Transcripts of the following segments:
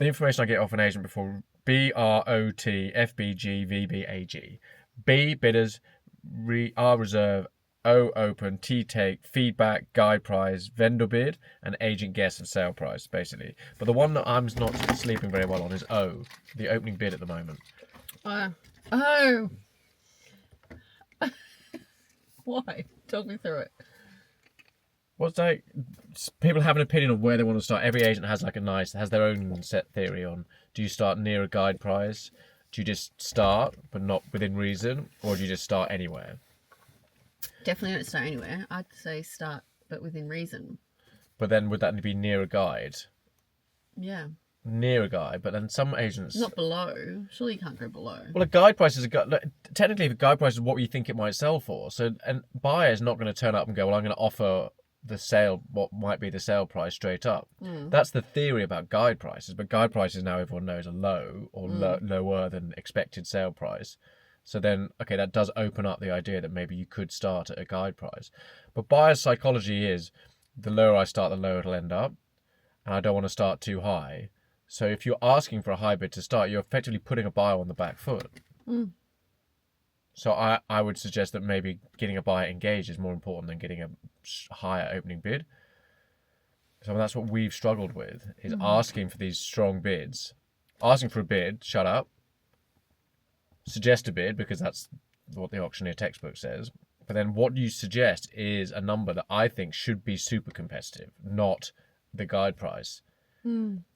the information I get off an agent before BROT FBG VBAG. B bidders, R reserve, O open, T take, feedback, guide price, vendor bid, and agent guess and sale price, basically. But the one that I'm not sleeping very well on is O, the opening bid at the moment. Oh. Why? Talk me through it. What's like, people have an opinion of where they want to start. Every agent has has their own set theory on, do you start near a guide price? Do you just start, but not within reason? Or do you just start anywhere? Definitely don't start anywhere. I'd say start, but within reason. But then would that be near a guide? Yeah. Near a guide, but then some agents... Not below. Surely you can't go below. Well, a guide price is technically the guide price is what you think it might sell for. So, and buyer's not going to turn up and go, well, I'm going to offer the sale, what might be the sale price straight up. That's the theory about guide prices, but guide prices now everyone knows are low or lower than expected sale price. So then, okay, that does open up the idea that maybe you could start at a guide price. But buyer's psychology is, the lower I start, the lower it'll end up, and I don't want to start too high. So if you're asking for a high bid to start, you're effectively putting a buyer on the back foot. So I would suggest that maybe getting a buyer engaged is more important than getting a higher opening bid. So that's what we've struggled with, is asking for these strong bids. Asking for a bid, shut up. Suggest a bid, because that's what the auctioneer textbook says. But then what you suggest is a number that I think should be super competitive, not the guide price.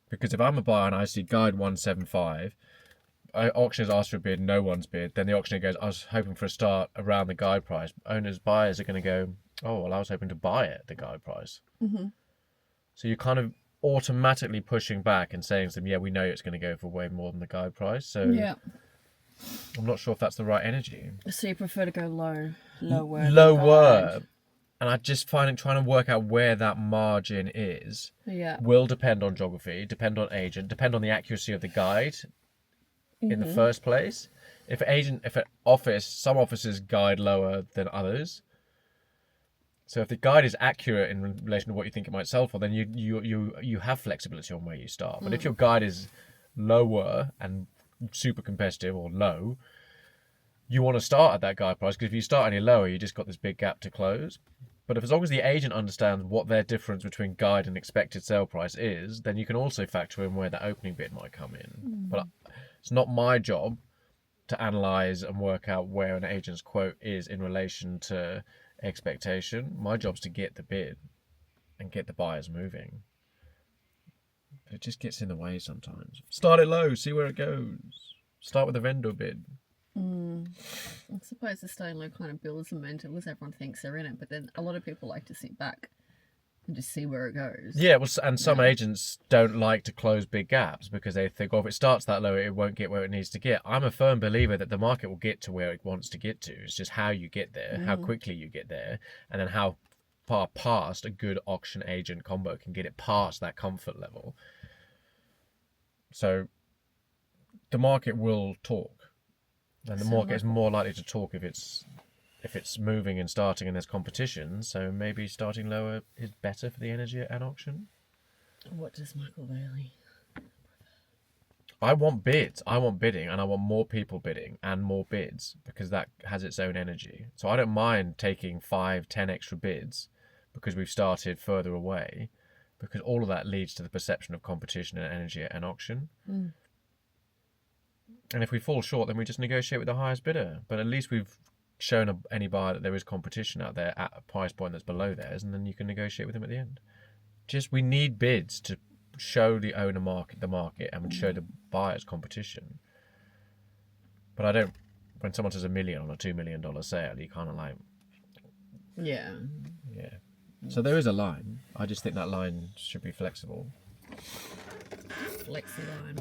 Because if I'm a buyer and I see guide 175, auctioneers ask for a bid, no one's bid, then the auctioneer goes, I was hoping for a start around the guide price. Buyers are going to go, oh, well, I was hoping to buy it at the guide price. So you're kind of automatically pushing back and saying to them, yeah, we know it's going to go for way more than the guide price. So Yeah. I'm not sure if that's the right energy. So you prefer to go lower. Lower. And I just find it trying to work out where that margin is will depend on geography, depend on agent, depend on the accuracy of the guide in the first place. If some offices guide lower than others. So if the guide is accurate in relation to what you think it might sell for, then you have flexibility on where you start. But if your guide is lower and super competitive or low, you want to start at that guide price, because if you start any lower, you just got this big gap to close. But as long as the agent understands what their difference between guide and expected sale price is, then you can also factor in where the opening bid might come in. But it's not my job to analyse and work out where an agent's quote is in relation to expectation. My job's to get the bid and get the buyers moving. But it just gets in the way sometimes. Start it low, see where it goes. Start with a vendor bid. I suppose the starting low kind of builds momentum because everyone thinks they're in it, but then a lot of people like to sit back and just see where it goes. Yeah, well, and some agents don't like to close big gaps because they think, oh, if it starts that low, it won't get where it needs to get. I'm a firm believer that the market will get to where it wants to get to. It's just how you get there, how quickly you get there, and then how far past a good auction agent combo can get it past that comfort level. So the market will talk. And the market is more likely to talk if it's moving and starting and there's competition. So maybe starting lower is better for the energy at an auction. What does Michael Bailey? I want bids. I want bidding, and I want more people bidding and more bids, because that has its own energy. So I don't mind taking 5, 10 extra bids because we've started further away, because all of that leads to the perception of competition and energy at an auction. And if we fall short, then we just negotiate with the highest bidder. But at least we've shown any buyer that there is competition out there at a price point that's below theirs, and then you can negotiate with them at the end. We need bids to show the owner the market, and show the buyers competition. But when someone says $1 million on a $2 million sale, you kind of like... Yeah. So there is a line. I just think that line should be flexible. Flexi line.